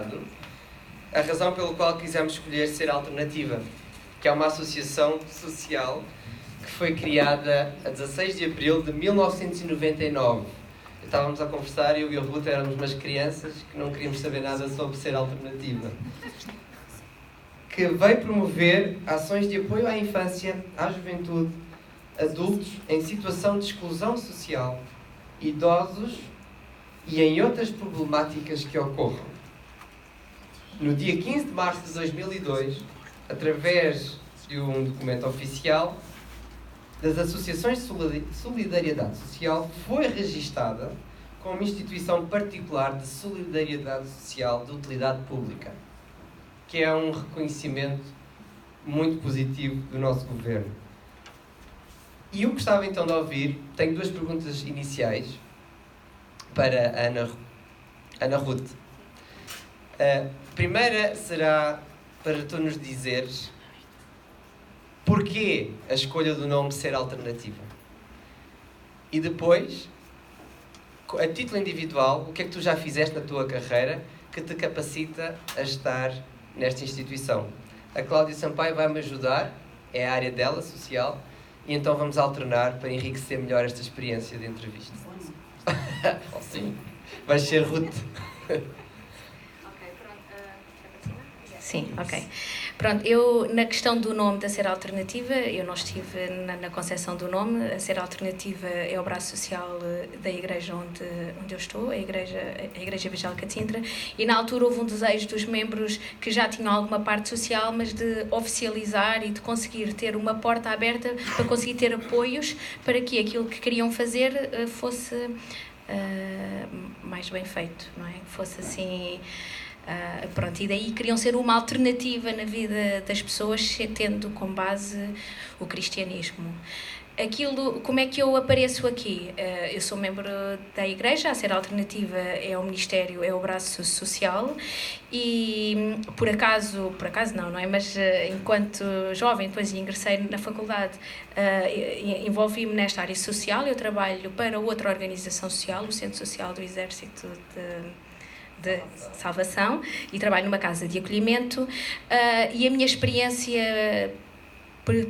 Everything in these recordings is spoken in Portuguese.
passado, a razão pela qual quisemos escolher Ser Alternativa, que é uma associação social que foi criada a 16 de abril de 1999. Estávamos a conversar, eu e a Ruth éramos umas crianças que não queríamos saber nada sobre Ser Alternativa. Que veio promover ações de apoio à infância, à juventude, adultos em situação de exclusão social, idosos e em outras problemáticas que ocorram. No dia 15 de março de 2002, através de um documento oficial das Associações de Solidariedade Social, foi registada como instituição particular de solidariedade social de utilidade pública, que é um reconhecimento muito positivo do nosso governo. E eu gostava então de ouvir, tenho duas perguntas iniciais para a Ana Ruth. A primeira será para tu nos dizeres porquê a escolha do nome Ser Alternativa. E depois, a título individual, o que é que tu já fizeste na tua carreira que te capacita a estar nesta instituição? A Cláudia Sampaio vai-me ajudar, é a área dela, social, e então vamos alternar para enriquecer melhor esta experiência de entrevista. Oh, sim, vais ser Ruth. Sim, ok. Pronto, eu, na questão do nome da Ser Alternativa, eu não estive na concepção do nome. A Ser Alternativa é o braço social da igreja onde eu estou, a Igreja Evangélica de Sintra, e na altura houve um desejo dos membros que já tinham alguma parte social, mas de oficializar e de conseguir ter uma porta aberta para conseguir ter apoios para que aquilo que queriam fazer fosse mais bem feito, não é? Fosse assim... pronto, e daí queriam ser uma alternativa na vida das pessoas, tendo como base o cristianismo. Como é que eu apareço aqui? Eu sou membro da igreja, a Ser Alternativa é o ministério, é o braço social, e por acaso não é? Mas enquanto jovem, depois ingressei na faculdade, envolvi-me nesta área social. Eu trabalho para outra organização social, o Centro Social do Exército de Salvação, e trabalho numa casa de acolhimento, e a minha experiência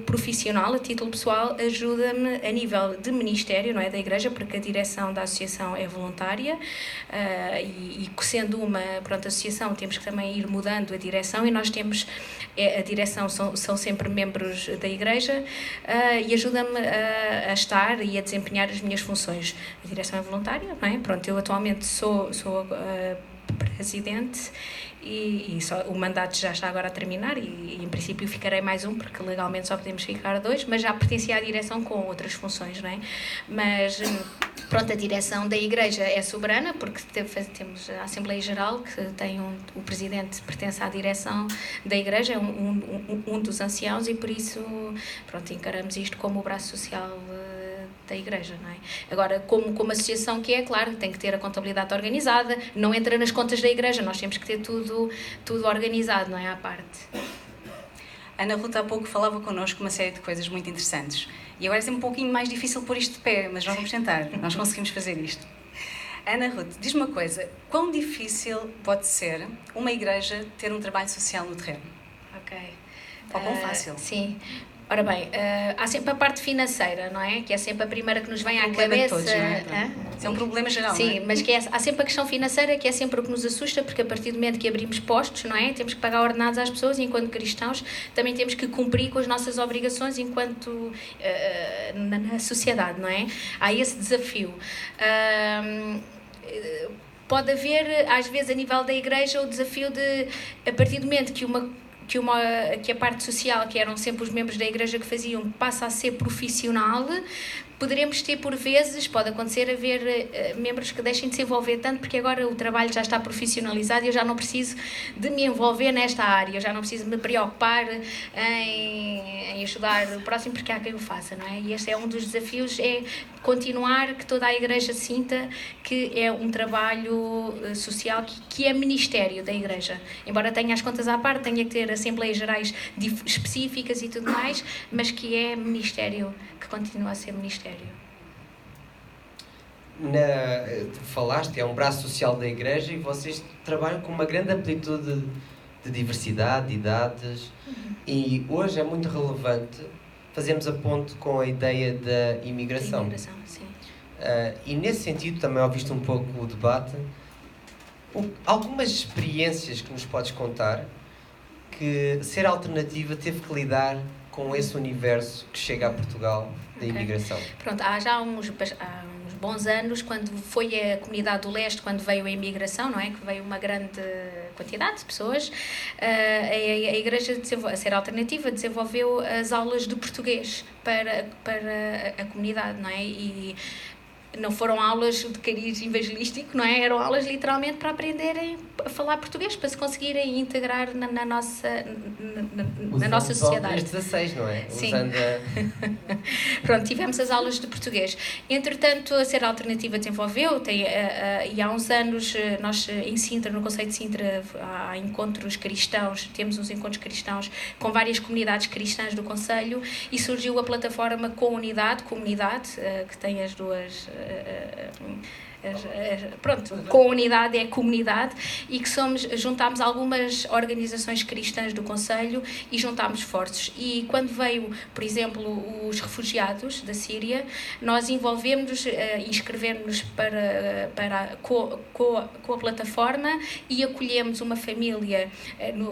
profissional, a título pessoal, ajuda-me a nível de ministério, não é, da igreja, porque a direção da associação é voluntária, e sendo uma associação, temos que também ir mudando a direção, e nós temos, a direção são sempre membros da igreja, e ajuda-me a estar e a desempenhar as minhas funções. A direção é voluntária, não é? Pronto, eu atualmente sou presidente, e o mandato já está agora a terminar, e em princípio ficarei mais um, porque legalmente só podemos ficar dois, mas já pertencia à direção com outras funções, não é? Mas pronto, a direção da igreja é soberana, porque temos a Assembleia Geral, que tem o presidente pertence à direção da igreja, é um dos anciãos, e por isso pronto, encaramos isto como o braço social da igreja, não é? Agora, como associação que é, claro, tem que ter a contabilidade organizada, não entra nas contas da igreja, nós temos que ter tudo organizado, não é, à parte. Ana Ruth há pouco falava connosco uma série de coisas muito interessantes, e agora é sempre um pouquinho mais difícil pôr isto de pé, mas nós vamos tentar, nós conseguimos fazer isto. Ana Ruth, diz-me uma coisa, quão difícil pode ser uma igreja ter um trabalho social no terreno? Ok. Ou quão fácil? Sim. Ora bem, há sempre a parte financeira, não é? Que é sempre a primeira que nos vem à problema cabeça. De todos, não é? É um problema geral, sim, não é? mas há sempre a questão financeira, que é sempre o que nos assusta, porque a partir do momento que abrimos postos, não é? Temos que pagar ordenados às pessoas, e enquanto cristãos também temos que cumprir com as nossas obrigações enquanto na sociedade, não é? Há esse desafio. Pode haver, às vezes, a nível da igreja, o desafio de, a partir do momento que a parte social, que eram sempre os membros da igreja que faziam, passa a ser profissional, poderemos ter, por vezes, pode acontecer haver membros que deixem de se envolver tanto, porque agora o trabalho já está profissionalizado e eu já não preciso de me envolver nesta área, eu já não preciso me preocupar em ajudar o próximo, porque há quem o faça, não é? E este é um dos desafios, é continuar que toda a igreja sinta que é um trabalho social, que é ministério da igreja. Embora tenha as contas à parte, tenha que ter assembleias gerais específicas e tudo mais, mas que é ministério, que continua a ser ministério. tu falaste, é um braço social da Igreja e vocês trabalham com uma grande amplitude de diversidade, de idades, e hoje é muito relevante fazermos a ponte com a ideia da imigração. Sim. E nesse sentido também ouviste um pouco o debate. Algumas experiências que nos podes contar que Ser Alternativa teve que lidar com esse universo que chega a Portugal da imigração? Pronto, há já uns bons anos, quando foi a Comunidade do Leste, quando veio a imigração, não é? Que veio uma grande quantidade de pessoas, a Igreja, a Ser Alternativa, desenvolveu as aulas de português para a comunidade, não é? E não foram aulas de cariz evangelístico, não é? Eram aulas literalmente para aprenderem a falar português, para se conseguirem integrar na nossa sociedade. Desde 16, não é? Sim. Pronto, tivemos as aulas de português. Entretanto, a Ser Alternativa desenvolveu, e há uns anos, nós em Sintra, no Conceito de Sintra, há encontros cristãos, temos uns encontros cristãos com várias comunidades cristãs do Concelho, e surgiu a plataforma Comunidade, que tem as duas... pronto, com unidade é comunidade, e que juntámos algumas organizações cristãs do Concelho e juntámos esforços. E quando veio, por exemplo, os refugiados da Síria, nós envolvemos-nos, inscrevemos-nos com a plataforma e acolhemos uma família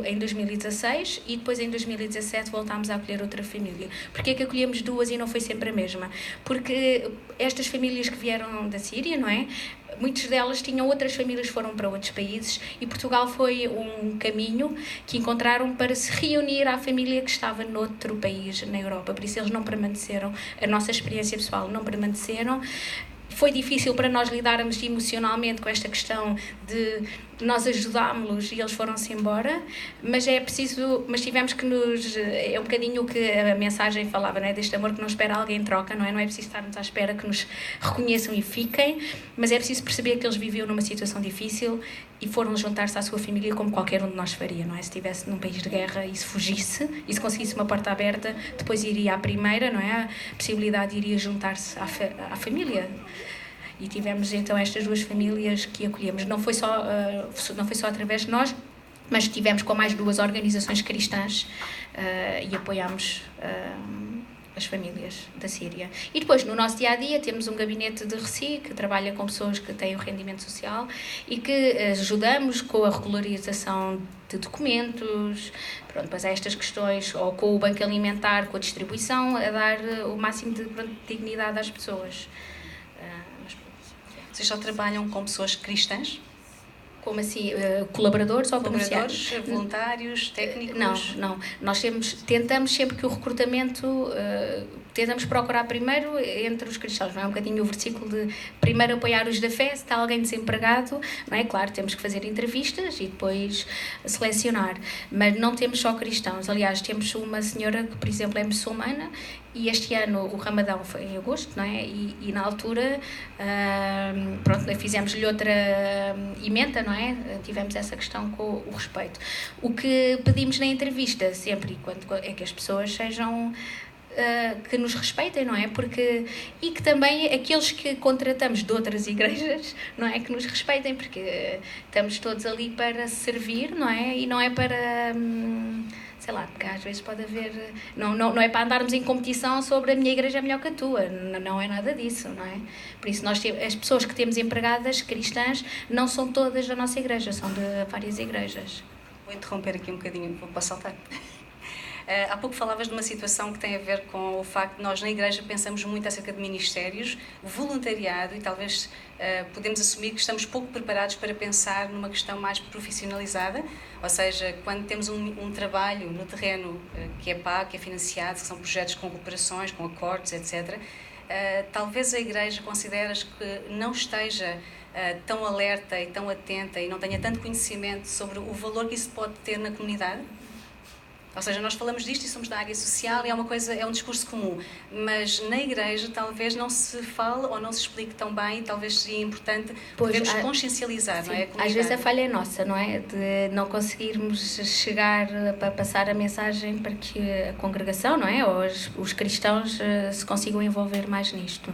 em 2016, e depois em 2017 voltámos a acolher outra família. Porquê é que acolhemos duas e não foi sempre a mesma? Porque estas famílias que vieram da Síria, não é? Muitas delas tinham outras famílias, foram para outros países, e Portugal foi um caminho que encontraram para se reunir à família que estava noutro país na Europa. Por isso eles não permaneceram, a nossa experiência pessoal, não permaneceram. Foi difícil para nós lidarmos emocionalmente com esta questão de nós ajudámos-los e eles foram-se embora, mas tivemos que é um bocadinho o que a mensagem falava, não é? Deste amor que não espera alguém em troca, não é? Não é preciso estarmos à espera que nos reconheçam e fiquem, mas é preciso perceber que eles viviam numa situação difícil e foram juntar-se à sua família como qualquer um de nós faria, não é? Se estivesse num país de guerra e se fugisse, e se conseguisse uma porta aberta, depois iria à primeira, não é? A possibilidade iria juntar-se à família. E tivemos então estas duas famílias que acolhemos. Não foi só através de nós, mas estivemos com mais duas organizações cristãs e apoiámos as famílias da Síria. E depois, no nosso dia-a-dia, temos um gabinete de RECI, que trabalha com pessoas que têm o rendimento social e que ajudamos com a regularização de documentos, pronto, mas há estas questões, ou com o banco alimentar, com a distribuição, a dar o máximo de dignidade às pessoas. Vocês só trabalham com pessoas cristãs? Como assim? Colaboradores ou colaboradores, voluntários, técnicos? Não. Nós tentamos sempre que o recrutamento... tentamos procurar primeiro entre os cristãos, não é? Um bocadinho o versículo de primeiro apoiar os da fé, se está alguém desempregado, não é? Claro, temos que fazer entrevistas e depois selecionar, mas não temos só cristãos. Aliás, temos uma senhora que, por exemplo, é muçulmana, e este ano o Ramadão foi em agosto, não é? E na altura, fizemos-lhe outra emenda, não é? Tivemos essa questão com o respeito. O que pedimos na entrevista sempre, é que as pessoas sejam... que nos respeitem, não é? E que também aqueles que contratamos de outras igrejas, não é? Que nos respeitem, porque estamos todos ali para servir, não é? E não é para... sei lá, porque às vezes pode haver... Não é para andarmos em competição sobre a minha igreja é melhor que a tua, não é nada disso, não é? Por isso, as pessoas que temos empregadas, cristãs, não são todas da nossa igreja, são de várias igrejas. Vou interromper aqui um bocadinho, vou saltar. Há pouco falavas de uma situação que tem a ver com o facto de nós na Igreja pensamos muito acerca de ministérios, voluntariado, e talvez podemos assumir que estamos pouco preparados para pensar numa questão mais profissionalizada, ou seja, quando temos um trabalho no terreno que é pago, que é financiado, que são projetos com cooperações, com acordos, etc., talvez a Igreja consideras que não esteja tão alerta e tão atenta e não tenha tanto conhecimento sobre o valor que isso pode ter na comunidade? Ou seja, nós falamos disto e somos da área social e é um discurso comum, mas na igreja talvez não se fale ou não se explique tão bem, e talvez seria importante podermos consciencializar, sim, não é? Às vezes a falha é nossa, não é? De não conseguirmos chegar para passar a mensagem para que a congregação, não é? Ou os cristãos se consigam envolver mais nisto.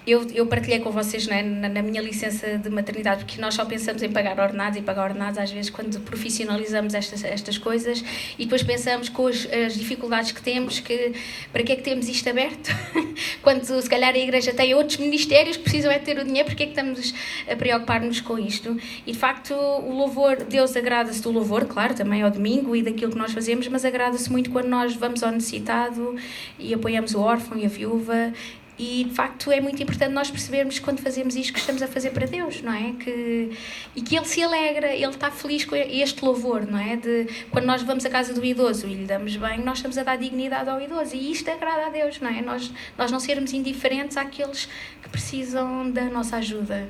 Eu partilhei com vocês, não é? Na minha licença de maternidade, porque nós só pensamos em pagar ordenados e pagar ordenados às vezes quando profissionalizamos estas coisas, e depois pensamos com as dificuldades que temos, que para que é que temos isto aberto? Quando se calhar a igreja tem outros ministérios que precisam é ter o dinheiro, porque é que estamos a preocupar-nos com isto? E de facto o louvor, Deus agrada-se do louvor, claro, também ao domingo e daquilo que nós fazemos, mas agrada-se muito quando nós vamos ao necessitado e apoiamos o órfão e a viúva. E, de facto, é muito importante nós percebermos quando fazemos isto que estamos a fazer para Deus, não é? E que Ele se alegra, Ele está feliz com este louvor, não é? Quando nós vamos à casa do idoso e lhe damos bem, nós estamos a dar dignidade ao idoso. E isto agrada a Deus, não é? Nós não sermos indiferentes àqueles que precisam da nossa ajuda.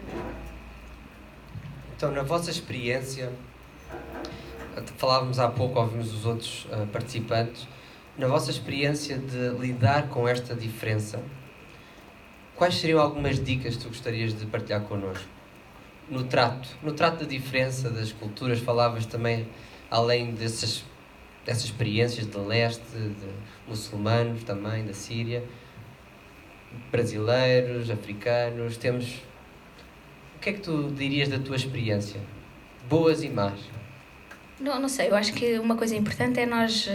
Então, na vossa experiência, falávamos há pouco, ouvimos os outros participantes, na vossa experiência de lidar com esta diferença, quais seriam algumas dicas que tu gostarias de partilhar connosco? No trato da diferença das culturas, falavas também, além dessas experiências de leste, de muçulmanos também, da Síria, brasileiros, africanos, o que é que tu dirias da tua experiência? Boas e más? Não sei, eu acho que uma coisa importante é nós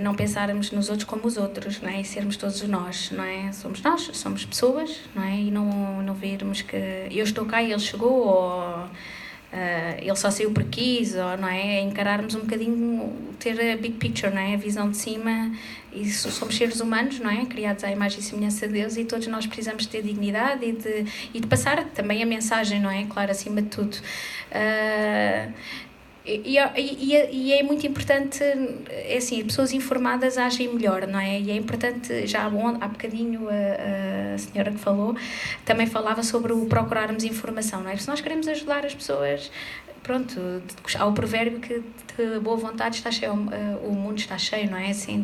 não pensarmos nos outros como os outros, não é? E sermos todos nós, não é? Somos nós, somos pessoas, não é? E não vermos que eu estou cá e ele chegou, ou ele só saiu porque quis, ou, não é? Encararmos um bocadinho, ter a big picture, não é? A visão de cima. E somos seres humanos, não é? Criados à imagem e semelhança de Deus, e todos nós precisamos ter dignidade e de passar também a mensagem, não é? Claro, acima de tudo. E é muito importante, é assim, pessoas informadas agem melhor, não é? E é importante, já há bocadinho a senhora que falou, também falava sobre o procurarmos informação, não é? Se nós queremos ajudar as pessoas, pronto, há o provérbio que de boa vontade está cheio, o mundo está cheio, não é? Assim,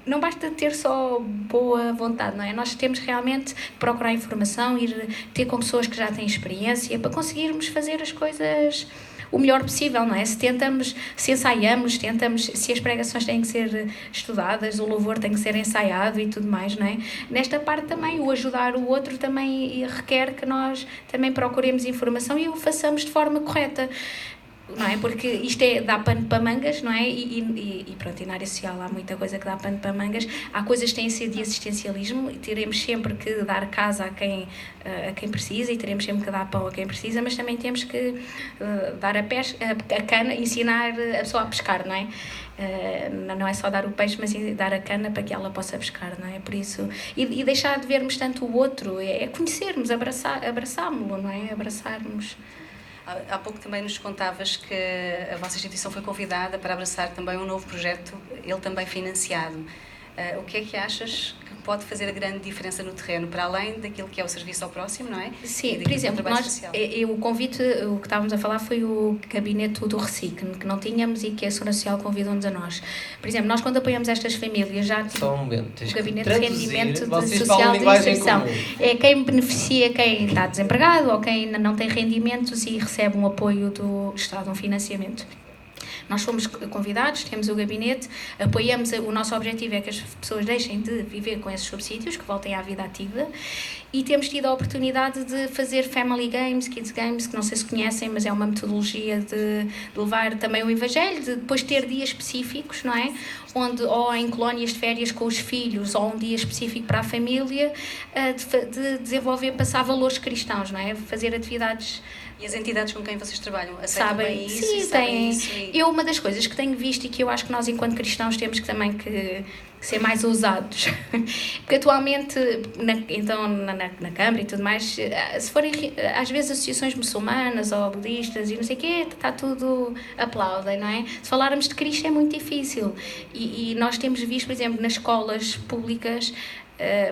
não basta ter só boa vontade, não é? Nós temos realmente que procurar informação, ir ter com pessoas que já têm experiência para conseguirmos fazer as coisas o melhor possível, não é? Se ensaiamos, se as pregações têm que ser estudadas, o louvor tem que ser ensaiado e tudo mais, não é? Nesta parte também, o ajudar o outro também requer que nós também procuremos informação e o façamos de forma correta. Não é? Porque isto dá pano para mangas, não é? E pronto, e na área social há muita coisa que dá pano para mangas. Há coisas que têm sido de assistencialismo e teremos sempre que dar casa a quem precisa e teremos sempre que dar pão a quem precisa, mas também temos que dar a cana, ensinar a pessoa a pescar, não é? Não é só dar o peixe, mas dar a cana para que ela possa pescar, não é? Por isso, e deixar de vermos tanto o outro, é conhecermos, abraçámo-lo, não é? Abraçarmos. Há pouco também nos contavas que a vossa instituição foi convidada para abraçar também um novo projeto, ele também financiado. O que é que achas que pode fazer a grande diferença no terreno, para além daquilo que é o serviço ao próximo, não é? Sim, por exemplo, o convite, o que estávamos a falar foi o gabinete do RECIC, que não tínhamos e que a Segurança Social convidou-nos a nós. Por exemplo, nós quando apoiamos estas famílias já só um momento, o gabinete de rendimento social de inserção é quem beneficia quem está desempregado ou quem não tem rendimentos e recebe um apoio do Estado, um financiamento. Nós fomos convidados, temos o gabinete, apoiamos, o nosso objetivo é que as pessoas deixem de viver com esses subsídios, que voltem à vida ativa, e temos tido a oportunidade de fazer family games, kids games, que não sei se conhecem, mas é uma metodologia de levar também o Evangelho, de depois ter dias específicos, não é? Onde, ou em colónias de férias com os filhos, ou um dia específico para a família, de desenvolver, passar valores cristãos, não é? Fazer atividades. E as entidades com quem vocês trabalham sabem isso? Sim, têm. Eu, uma das coisas que tenho visto e que eu acho que nós, enquanto cristãos, temos que também que ser mais ousados, porque atualmente, na Câmara e tudo mais, se forem, às vezes, associações muçulmanas ou budistas e não sei o quê, está tudo aplaudem, não é? Se falarmos de Cristo é muito difícil. E nós temos visto, por exemplo, nas escolas públicas,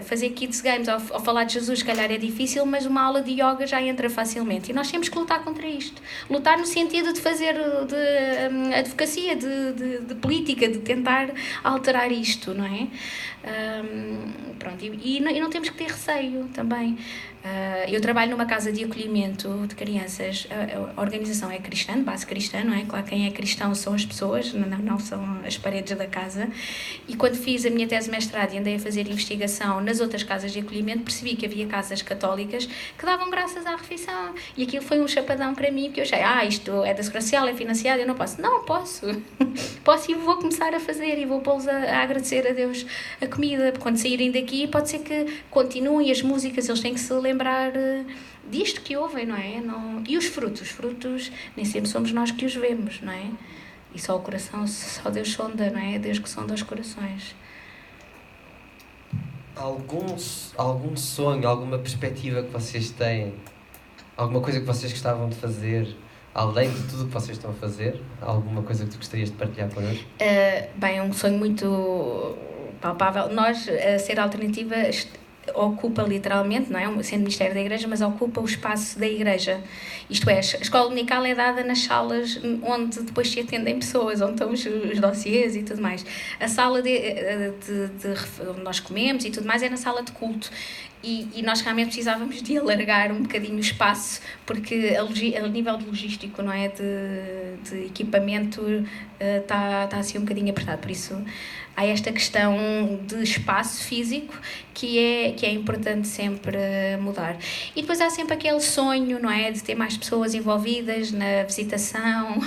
fazer kids games ao falar de Jesus, se calhar é difícil, mas uma aula de yoga já entra facilmente. E nós temos que lutar contra isto. Lutar no sentido de fazer de advocacia, de política, de tentar alterar isto, não é? Pronto, e não temos que ter receio também. Eu trabalho numa casa de acolhimento de crianças. A organização é cristã, de base cristã, não é? Claro, quem é cristão são as pessoas, não são as paredes da casa. E quando fiz a minha tese de mestrado e andei a fazer investigação nas outras casas de acolhimento, percebi que havia casas católicas que davam graças à refeição. E aquilo foi um chapadão para mim, porque eu achei, isto é da Segurança Social, é financiado, eu não posso. Não, posso. Posso e vou começar a fazer e vou pô-los a agradecer a Deus a comida. Quando saírem daqui, pode ser que continuem as músicas, eles têm que se lembrar disto que ouvem, não é? E os frutos, nem sempre somos nós que os vemos, não é? E só o coração, só Deus sonda, não é? Deus que sonda os corações. Algum sonho, alguma perspectiva que vocês têm? Alguma coisa que vocês gostavam de fazer? Além de tudo o que vocês estão a fazer? Alguma coisa que tu gostarias de partilhar connosco? Bem, é um sonho muito palpável. Nós, a Ser Alternativa, ocupa literalmente, não é? Sendo Ministério da Igreja, mas ocupa o espaço da Igreja. Isto é, a escola dominical é dada nas salas onde depois se atendem pessoas, onde estão os dossiês e tudo mais. A sala onde nós comemos e tudo mais é na sala de culto. E nós realmente precisávamos de alargar um bocadinho o espaço, porque a nível de logístico, não é? De equipamento, está assim um bocadinho apertado. Por isso, há esta questão de espaço físico que é importante sempre mudar. E depois há sempre aquele sonho, não é? De ter mais pessoas envolvidas na visitação,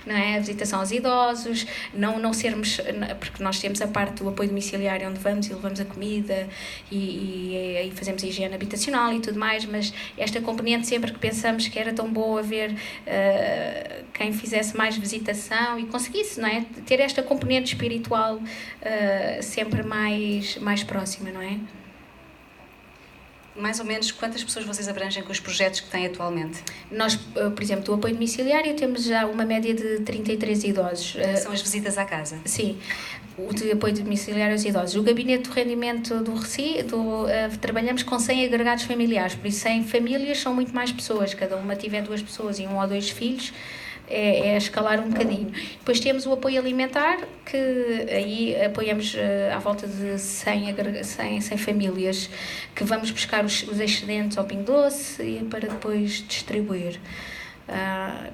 não é? A visitação aos idosos, não sermos... Porque nós temos a parte do apoio domiciliário, onde vamos e levamos a comida e fazemos a higiene habitacional e tudo mais, mas esta componente, sempre que pensamos que era tão boa ver quem fizesse mais visitação e conseguisse, não é? Ter esta componente espiritual sempre mais próxima, não é? Mais ou menos quantas pessoas vocês abrangem com os projetos que têm atualmente? Nós, por exemplo, do apoio domiciliário temos já uma média de 33 idosos. São as visitas à casa? Sim, o de apoio domiciliário aos idosos. O gabinete do rendimento do RECI, trabalhamos com 100 agregados familiares, por isso 100 famílias são muito mais pessoas, cada uma tiver 2 pessoas e 1 ou 2 filhos, é escalar um bocadinho. Depois temos o apoio alimentar, que aí apoiamos à volta de 100 famílias, que vamos buscar os excedentes ao Pingo Doce para depois distribuir.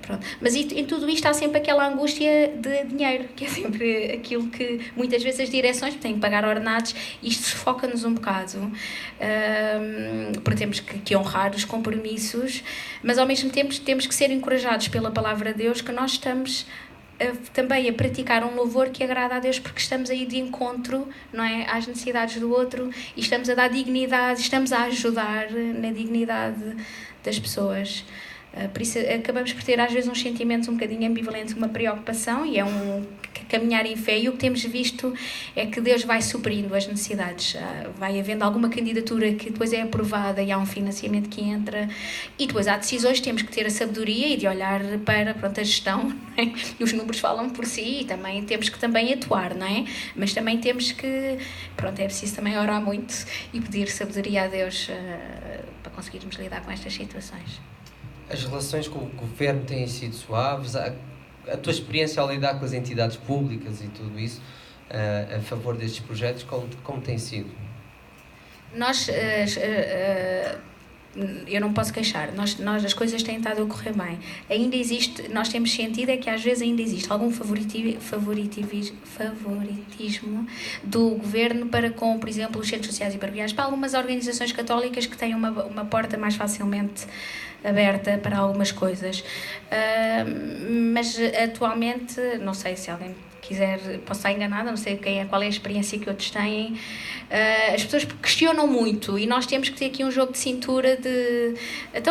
Pronto. Mas em tudo isto há sempre aquela angústia de dinheiro, que é sempre aquilo que muitas vezes as direções têm que pagar ordenados, isto sufoca-nos um bocado, porque temos que honrar os compromissos, mas ao mesmo tempo temos que ser encorajados pela palavra de Deus, que nós estamos também a praticar um louvor que agrada a Deus, porque estamos aí de encontro, não é, às necessidades do outro, e estamos a dar dignidade, estamos a ajudar na dignidade das pessoas. Por isso acabamos por ter às vezes uns sentimentos um bocadinho ambivalentes, uma preocupação, e é um caminhar em fé, e o que temos visto é que Deus vai suprindo as necessidades, vai havendo alguma candidatura que depois é aprovada e há um financiamento que entra, e depois há decisões, temos que ter a sabedoria e de olhar para a gestão, não é? E os números falam por si, e também temos que atuar, não é? Mas também temos que, é preciso também orar muito e pedir sabedoria a Deus para conseguirmos lidar com estas situações. As relações com o governo têm sido suaves? A tua experiência ao lidar com as entidades públicas e tudo isso, a favor destes projetos, como tem sido? Nós, eu não posso queixar, as coisas têm estado a correr bem. Ainda existe, nós temos sentido é que às vezes ainda existe algum favoritismo do governo para com, por exemplo, os centros sociais e paroquiais, para algumas organizações católicas que têm uma porta mais facilmente aberta para algumas coisas, mas atualmente, não sei se alguém quiser, posso estar enganada, não sei qual é a experiência que outros têm, as pessoas questionam muito e nós temos que ter aqui um jogo de cintura de,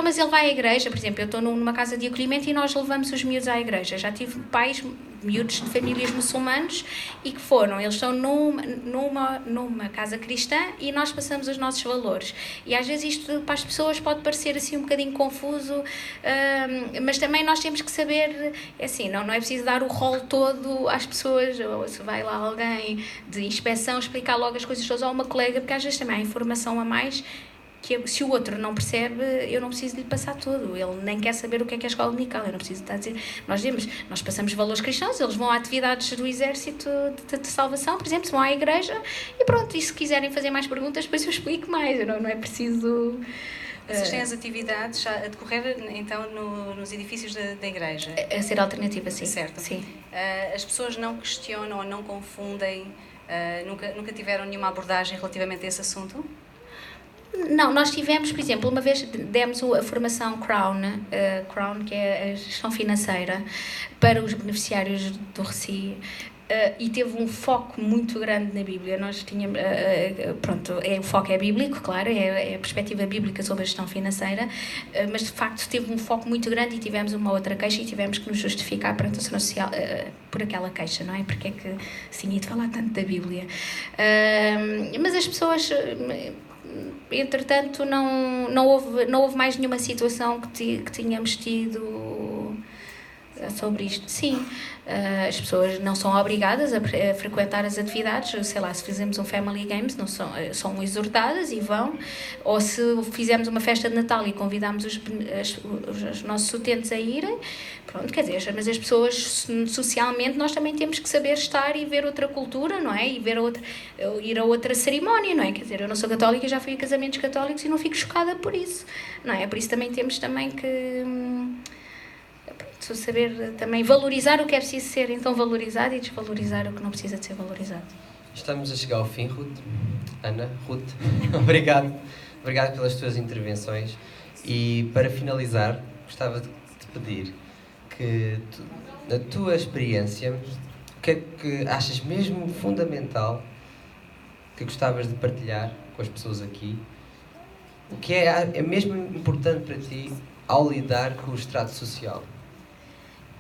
mas ele vai à igreja, por exemplo, eu estou numa casa de acolhimento e nós levamos os miúdos à igreja, já tive pais miúdos de famílias muçulmanos e que eles estão numa casa cristã e nós passamos os nossos valores. E às vezes isto para as pessoas pode parecer assim um bocadinho confuso, mas também nós temos que saber, assim, não é preciso dar o rol todo às pessoas, ou se vai lá alguém de inspeção explicar logo as coisas todas, ou uma colega, porque às vezes também há informação a mais que se o outro não percebe, eu não preciso de lhe passar tudo. Ele nem quer saber o que é a escola dominical. Eu não preciso estar a dizer. Nós passamos valores cristãos, eles vão a atividades do exército de salvação, por exemplo, vão à igreja e pronto. E se quiserem fazer mais perguntas, depois eu explico mais. Não é preciso. Vocês têm as atividades a decorrer, então, nos edifícios da igreja? A ser alternativa, sim. Certo. Sim. As pessoas não questionam ou não confundem, nunca tiveram nenhuma abordagem relativamente a esse assunto? Não, nós tivemos, por exemplo, uma vez demos a formação Crown, que é a gestão financeira, para os beneficiários do RCI, e teve um foco muito grande na Bíblia. Nós tínhamos, o foco é bíblico, claro, é a perspectiva bíblica sobre a gestão financeira, mas de facto teve um foco muito grande e tivemos uma outra queixa e tivemos que nos justificar perante a Segurança Social por aquela queixa, não é? Porque é que se tinha de falar tanto da Bíblia. Mas as pessoas... Entretanto, não houve mais nenhuma situação que tínhamos tido sobre isto. Sim, as pessoas não são obrigadas a frequentar as atividades, sei lá, se fizemos um Family Games, não são exortadas e vão, ou se fizemos uma festa de Natal e convidamos os nossos utentes a irem, pronto, quer dizer, mas as pessoas, socialmente, nós também temos que saber estar e ver outra cultura, não é? E ir a outra cerimónia, não é? Quer dizer, eu não sou católica, já fui a casamentos católicos e não fico chocada por isso, não é? Por isso também temos que... saber também valorizar o que é preciso ser então valorizado e desvalorizar o que não precisa de ser valorizado. Estamos a chegar ao fim, Ruth. Ana, Ruth, obrigado pelas tuas intervenções e para finalizar gostava de te pedir que na tua experiência o que é que achas mesmo fundamental que gostavas de partilhar com as pessoas aqui, o que é mesmo importante para ti ao lidar com o extrato social?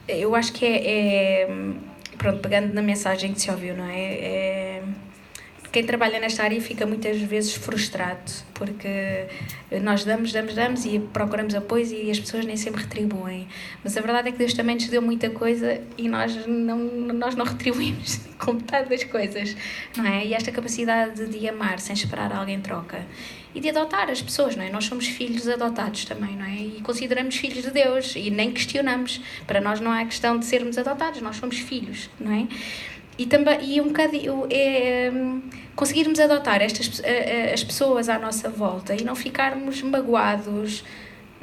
Eu acho que pronto, pegando na mensagem que se ouviu, não é? Quem trabalha nesta área fica muitas vezes frustrado, porque nós damos e procuramos apoio e as pessoas nem sempre retribuem. Mas a verdade é que Deus também nos deu muita coisa e nós não retribuímos com metade das coisas, não é? E esta capacidade de amar sem esperar alguém em troca e de adotar as pessoas, não é? Nós somos filhos adotados também, não é? E consideramos filhos de Deus e nem questionamos. Para nós não é questão de sermos adotados, nós somos filhos, não é? E também um bocadinho conseguirmos adotar as pessoas à nossa volta e não ficarmos magoados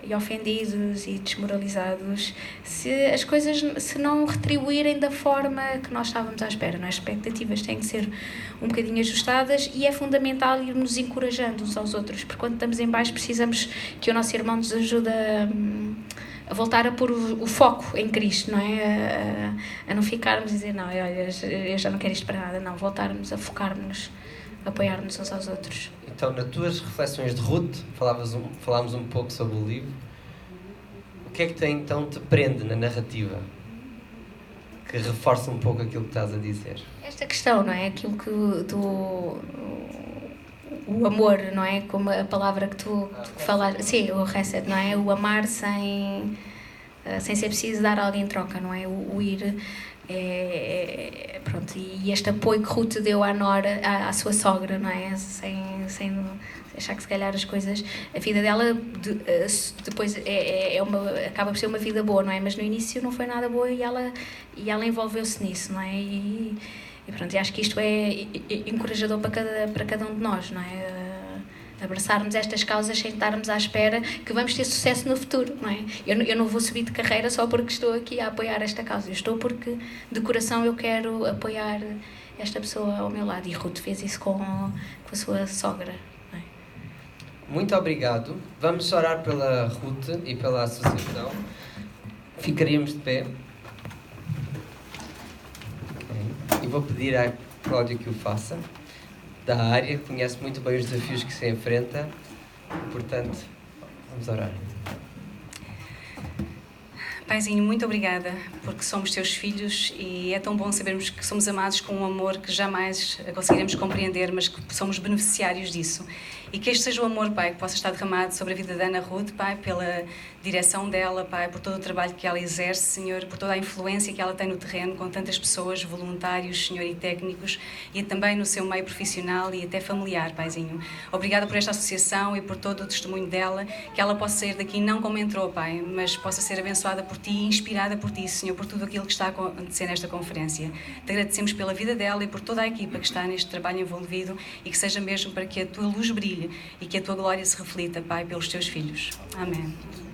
e ofendidos e desmoralizados se as coisas se não retribuírem da forma que nós estávamos à espera, não é? As expectativas têm que ser um bocadinho ajustadas e é fundamental irmos encorajando uns aos outros, porque quando estamos em baixo precisamos que o nosso irmão nos ajude a voltar a pôr o foco em Cristo, não é? A não ficarmos a dizer, não, olha, eu já não quero isto para nada, não, voltarmos a focar-nos, a apoiar-nos uns aos outros. Então, nas tuas reflexões de Ruth, falámos um pouco sobre o livro, o que é que então te prende na narrativa? Que reforça um pouco aquilo que estás a dizer. Esta questão, não é? Aquilo que o amor, não é? Como a palavra que tu falaste, sim, o reset, não é? O amar sem ser preciso dar alguém em troca, não é? O ir, pronto, e este apoio que Ruth deu à nora, à sua sogra, não é? Sem achar que se calhar as coisas, a vida dela depois acaba por ser uma vida boa, não é? Mas no início não foi nada boa e ela envolveu-se nisso, não é? E pronto, e acho que isto é encorajador para cada um de nós, não é? Abraçarmos estas causas sem estarmos à espera que vamos ter sucesso no futuro, não é? Eu não vou subir de carreira só porque estou aqui a apoiar esta causa, eu estou porque de coração eu quero apoiar esta pessoa ao meu lado, e Ruth fez isso com a sua sogra, não é? Muito obrigado. Vamos orar pela Ruth e pela associação. Ficaríamos de pé. E vou pedir à Cláudia que o faça, da área, que conhece muito bem os desafios que se enfrenta. Portanto, vamos orar. Paizinho, muito obrigada, porque somos teus filhos e é tão bom sabermos que somos amados com um amor que jamais conseguiremos compreender, mas que somos beneficiários disso. E que este seja o amor, Pai, que possa estar derramado sobre a vida da Ana Ruth, Pai, pela direção dela, Pai, por todo o trabalho que ela exerce, Senhor, por toda a influência que ela tem no terreno, com tantas pessoas, voluntários, Senhor, e técnicos, e também no seu meio profissional e até familiar, Paizinho. Obrigada por esta associação e por todo o testemunho dela, que ela possa sair daqui não como entrou, Pai, mas possa ser abençoada por Ti, inspirada por Ti, Senhor, por tudo aquilo que está a acontecer nesta conferência. Te agradecemos pela vida dela e por toda a equipa que está neste trabalho envolvido e que seja mesmo para que a Tua luz brilhe e que a Tua glória se reflita, Pai, pelos Teus filhos. Amém.